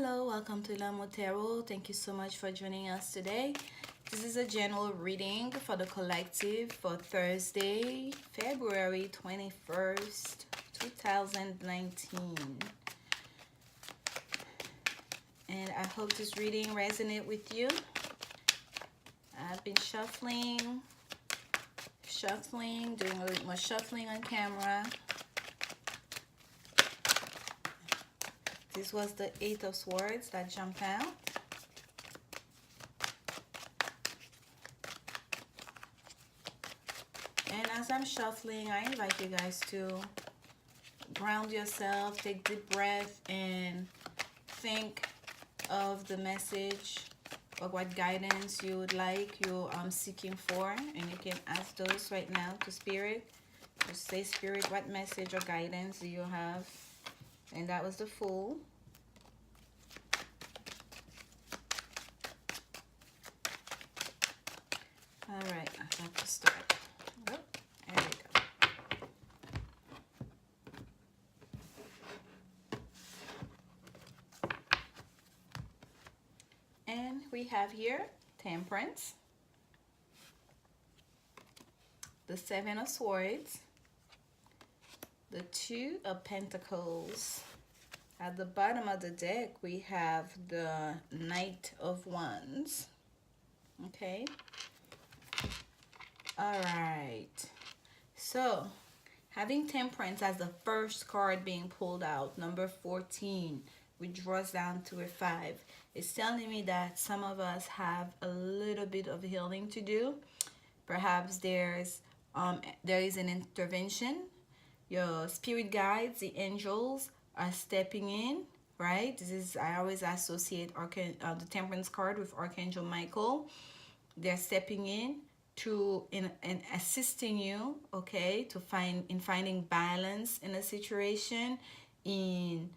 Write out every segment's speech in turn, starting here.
Hello, welcome to Lanmou Tarot. Thank you so much for joining us today. This is a general reading for the collective for Thursday, February 21st, 2019. And I hope this reading resonates with you. I've been shuffling, doing a little more shuffling on camera. This was the Eight of Swords that jumped out. And as I'm shuffling, I invite you guys to ground yourself, take deep breath, and think of the message or what guidance you would like, you're seeking for. And you can ask those right now to Spirit. Just say, Spirit, what message or guidance do you have? And that was the Fool. All right, I'd like to start. Oh, there we go. And we have here Temperance, the Seven of Swords, the Two of Pentacles. At the bottom of the deck, we have the Knight of Wands. Okay. All right. So, having Temperance as the first card being pulled out, number 14, which draws down to a 5. It's telling me that some of us have a little bit of healing to do. Perhaps there is an intervention. Your spirit guides, the angels, are stepping in, right? This is, I always associate the Temperance card with Archangel Michael. They're stepping in to in assisting you, okay, to finding balance in a situation. You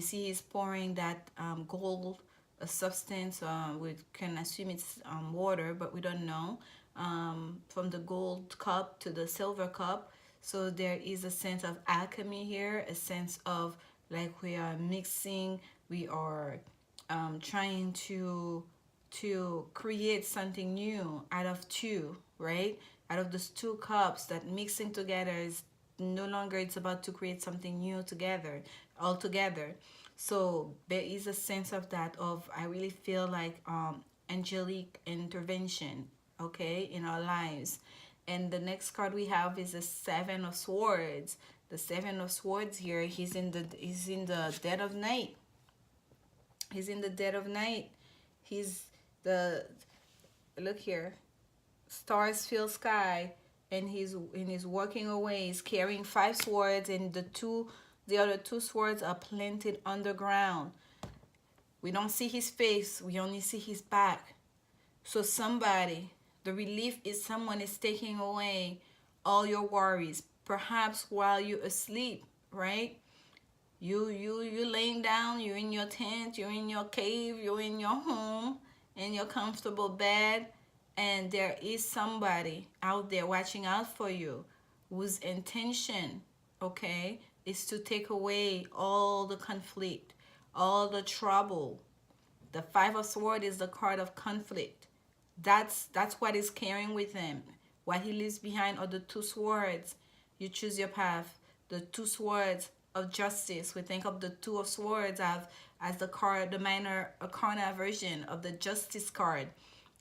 see he's pouring that gold, a substance, we can assume it's water, but we don't know, from the gold cup to the silver cup. So there is a sense of alchemy here, a sense of like we are mixing, we are trying to create something new out of two, right? Out of those two cups, that mixing together is no longer, it's about to create something new together, all together. So there is a sense of that, of I really feel like angelic intervention, okay, in our lives. And the next card we have is the Seven of Swords. The Seven of Swords here, he's in the dead of night. He's in the dead of night. Look here, stars fill sky, and he's walking away. He's carrying 5 swords, and the other 2 swords are planted underground. We don't see his face, we only see his back. So the relief is someone is taking away all your worries, perhaps while you're asleep, right? You laying down, you're in your tent, you're in your cave, you're in your home, in your comfortable bed, and there is somebody out there watching out for you whose intention, okay, is to take away all the conflict, all the trouble. The 5 of Swords is the card of conflict. That's what he's carrying with him. What he leaves behind are the 2 swords. You choose your path. The 2 swords of justice. We think of the 2 of Swords as the card, the minor arcana version of the Justice card,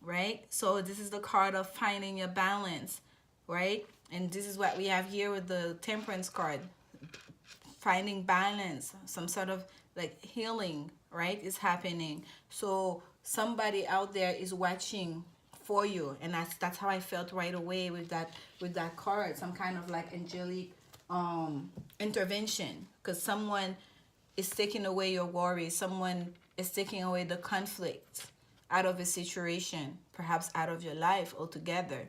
right? So this is the card of finding your balance, right? And this is what we have here with the Temperance card. Finding balance, some sort of like healing, right, is happening. So somebody out there is watching for you, and that's how I felt right away with that card. Some kind of like angelic intervention, because someone is taking away your worries, someone is taking away the conflict out of a situation, perhaps out of your life altogether,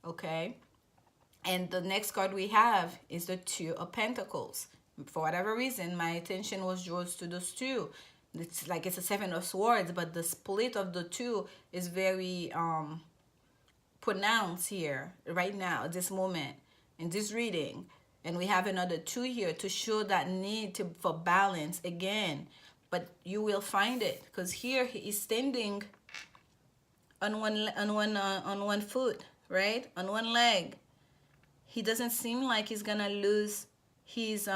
okay? And the next card we have is the Two of Pentacles. For whatever reason, my attention was drawn to those 2. It's like it's a 7 of Swords, but the split of the 2 is very pronounced here right now, at this moment, in this reading. And we have another 2 here to show that need for balance again. but you will find it, because here he is standing on one foot, right, on one leg. He doesn't seem like he's gonna lose his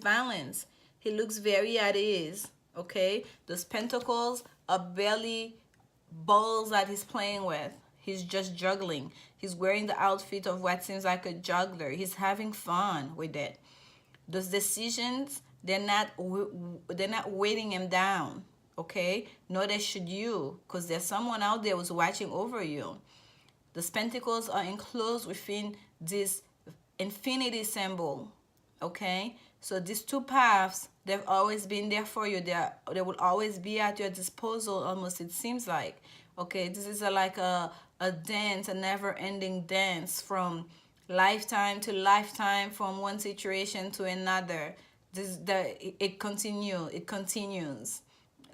balance. He looks very at ease. Okay, those pentacles are barely balls that he's playing with. He's just juggling. He's wearing the outfit of what seems like a juggler. He's having fun with it. Those decisions, they're not weighting him down. Okay, nor they should you, because there's someone out there who's watching over you. The pentacles are enclosed within this infinity symbol. Okay, so these two paths, they've always been there for you. They will always be at your disposal, almost, it seems like. Okay, this is like a dance, a never-ending dance from lifetime to lifetime, from one situation to another. It continues.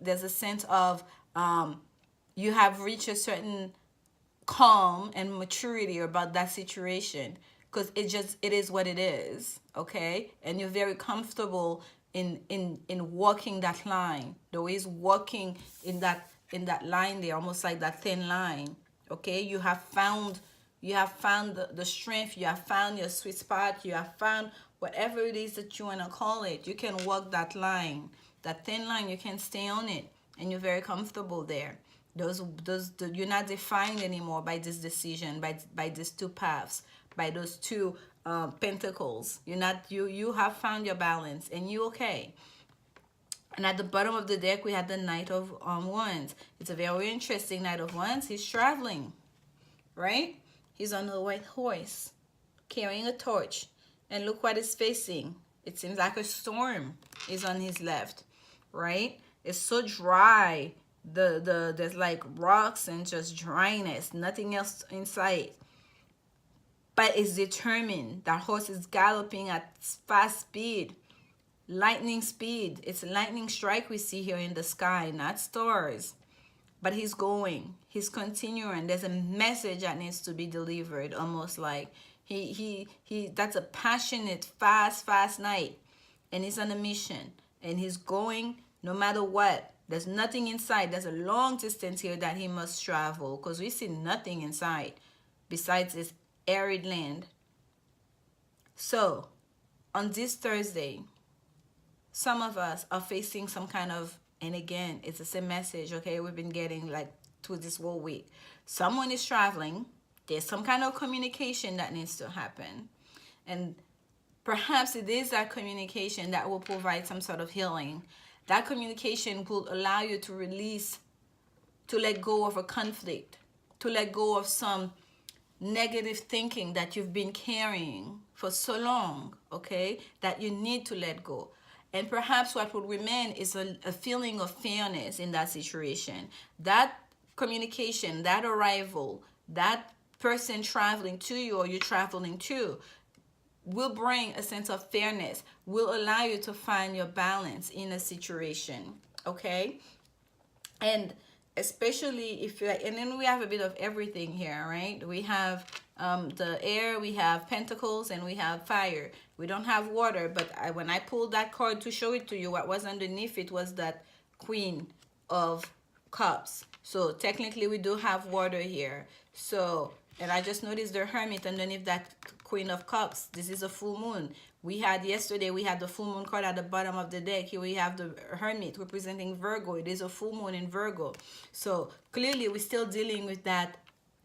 There's a sense of you have reached a certain calm and maturity about that situation, because it is what it is. Okay, and you're very comfortable in walking that line, the way he's walking in that line there, almost like that thin line. Okay, you have found the strength, you have found your sweet spot, you have found whatever it is that you want to call it. You can walk that line, that thin line, you can stay on it, and you're very comfortable there. You're not defined anymore by this decision, by these two paths, by those two pentacles. You have found your balance, and you okay. And at the bottom of the deck, we had the Knight of Wands. It's a very interesting Knight of Wands. He's traveling, right? He's on a white horse, carrying a torch. And look what he's facing. It seems like a storm is on his left, right? It's so dry. There's like rocks and just dryness, nothing else in sight. But it's determined. That horse is galloping at fast speed, lightning speed. It's a lightning strike we see here in the sky, not stars. But he's going. He's continuing. There's a message that needs to be delivered, almost like he that's a passionate, fast knight. And he's on a mission. And he's going no matter what. There's nothing inside. There's a long distance here that he must travel, because we see nothing inside besides this arid land. So, on this Thursday, some of us are facing some kind of, and again, it's the same message, okay, we've been getting like through this whole week. Someone is traveling. There's some kind of communication that needs to happen. And perhaps it is that communication that will provide some sort of healing. That communication will allow you to release, to let go of a conflict, to let go of some negative thinking that you've been carrying for so long, okay, that you need to let go. And perhaps what will remain is a feeling of fairness in that situation. That communication, that arrival, that person traveling to you or you traveling to, will bring a sense of fairness, will allow you to find your balance in a situation, okay? And especially if you're like, and then we have a bit of everything here, right? We have the air, we have pentacles, and we have fire. We don't have water, but when I pulled that card to show it to you, what was underneath it was that Queen of Cups. So technically we do have water here. So, and I just noticed the Hermit underneath that Queen of Cups. This is a full moon. Yesterday we had the full moon card at the bottom of the deck. Here we have the Hermit representing Virgo. It is a full moon in Virgo. So clearly we're still dealing with that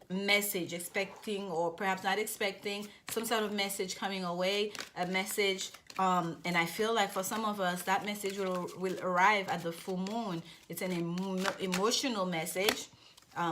message, expecting or perhaps not expecting some sort of message coming away, a message, and I feel like for some of us that message will arrive at the full moon. It's an emotional message,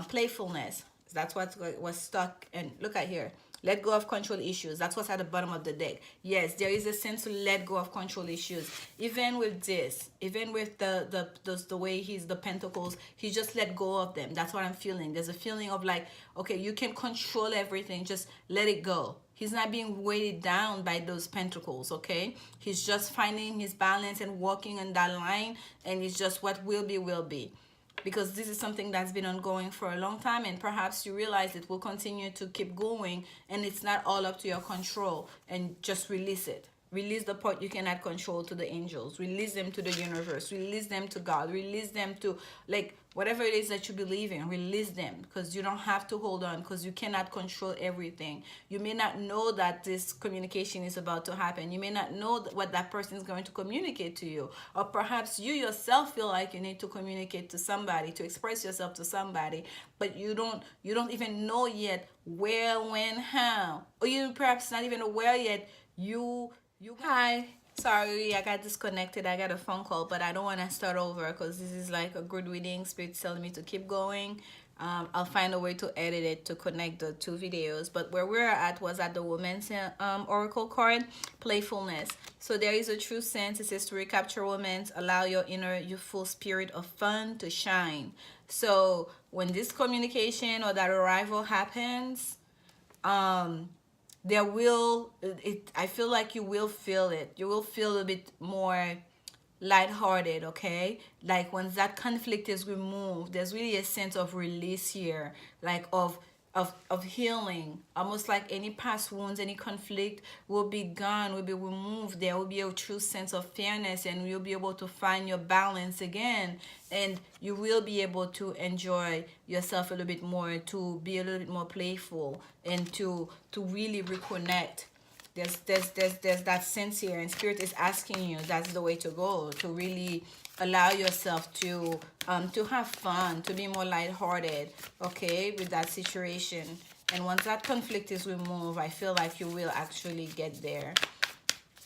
playfulness. That's what was stuck. And look at here, let go of control issues. That's what's at the bottom of the deck. Yes, there is a sense to let go of control issues. Even with this, even with the way he's the pentacles, he just let go of them. That's what I'm feeling. There's a feeling of like, okay, you can control everything. Just let it go. He's not being weighted down by those pentacles, okay? He's just finding his balance and walking on that line. And it's just what will be, will be. Because this is something that's been ongoing for a long time, and perhaps you realize it will continue to keep going, and it's not all up to your control, and just release it. Release the part you cannot control to the angels. Release them to the universe. Release them to God. Release them to, like, whatever it is that you believe in. Release them, because you don't have to hold on, because you cannot control everything. You may not know that this communication is about to happen. You may not know what that person is going to communicate to you. Or perhaps you yourself feel like you need to communicate to somebody, to express yourself to somebody, but you don't even know yet where, when, how. Or you perhaps not even aware yet you hi. Sorry, I got disconnected. I got a phone call, but I don't want to start over because this is like a good reading. Spirit's telling me to keep going. I'll find a way to edit it to connect the two videos. But where we're at was at the woman's oracle card, playfulness. So there is a true sense. It says to recapture women's, allow your inner youthful spirit of fun to shine. So when this communication or that arrival happens, there will I feel like you will feel it. You will feel a bit more lighthearted, okay? Like once that conflict is removed, there's really a sense of release here, like of healing. Almost like any past wounds, any conflict will be gone, will be removed. There will be a true sense of fairness, and you'll be able to find your balance again, and you will be able to enjoy yourself a little bit more, to be a little bit more playful, and to really reconnect. There's that sense here, and Spirit is asking you, that's the way to go, to really allow yourself to have fun, to be more lighthearted, okay, with that situation. And once that conflict is removed, I feel like you will actually get there.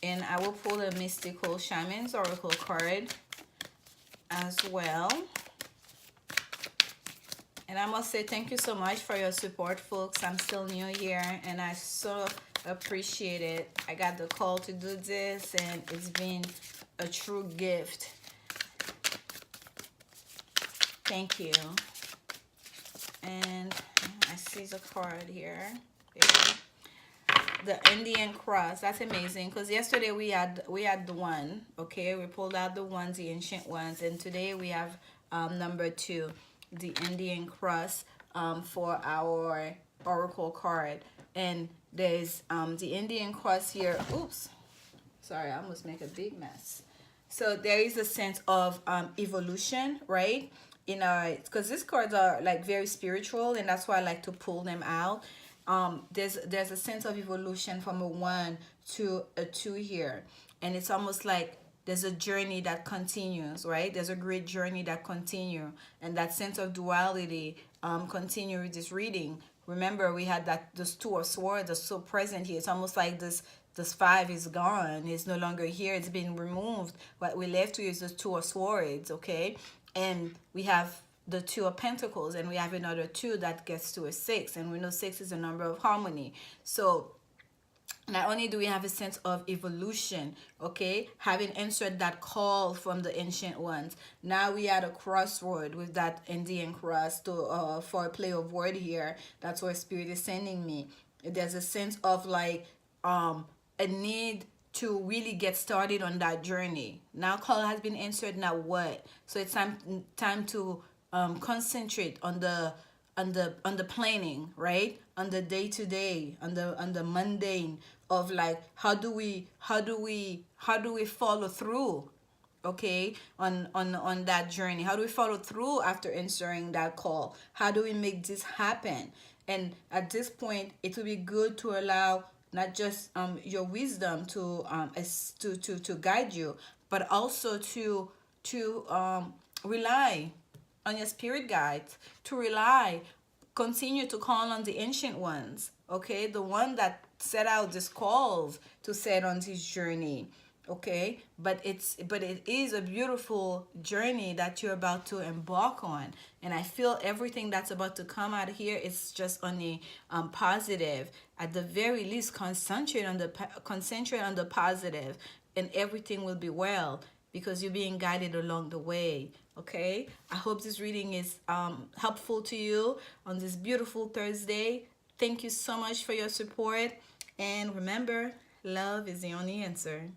And I will pull the Mystical Shaman's Oracle card as well. And I must say thank you so much for your support, folks. I'm still new here, and I so appreciate it. I got the call to do this, and it's been a true gift. Thank you. And I see the card here. The Indian cross. That's amazing, because yesterday we had the one, okay, we pulled out the ones, the ancient ones, and today we have number 2, the Indian cross, for our oracle card. And there's the Indian cross here. Oops, sorry, I almost make a big mess. So there is a sense of evolution, right? In because these cards are like very spiritual, and that's why I like to pull them out. There's a sense of evolution from a 1 to a 2 here, and it's almost like there's a journey that continues, right? There's a great journey that continue, and that sense of duality continue with this reading. Remember, we had that this 2 of swords are so present here. It's almost like this 5 is gone. It's no longer here. It's been removed. What we left with is the 2 of swords, okay? And we have the 2 of pentacles, and we have another 2 that gets to a 6, and we know 6 is a number of harmony. So not only do we have a sense of evolution, okay, having answered that call from the ancient ones, now we are at a crossroad with that Indian cross to for a play of word here. That's where Spirit is sending me. There's a sense of like a need to really get started on that journey. Now call has been answered, now what? So it's time to concentrate on the planning, right? On the day-to-day, on the mundane of like how do we follow through, okay, on that journey? How do we follow through after answering that call? How do we make this happen? And at this point, it will be good to allow not just your wisdom to guide you, but also to rely on your spirit guides, to continue to call on the ancient ones, okay, the one that set out these calls to set on this journey, okay? But it is a beautiful journey that you're about to embark on, and I feel everything that's about to come out here is just only positive. At the very least, concentrate on the positive, and everything will be well, because you're being guided along the way, okay? I hope this reading is helpful to you on this beautiful Thursday. Thank you so much for your support, and remember, love is the only answer.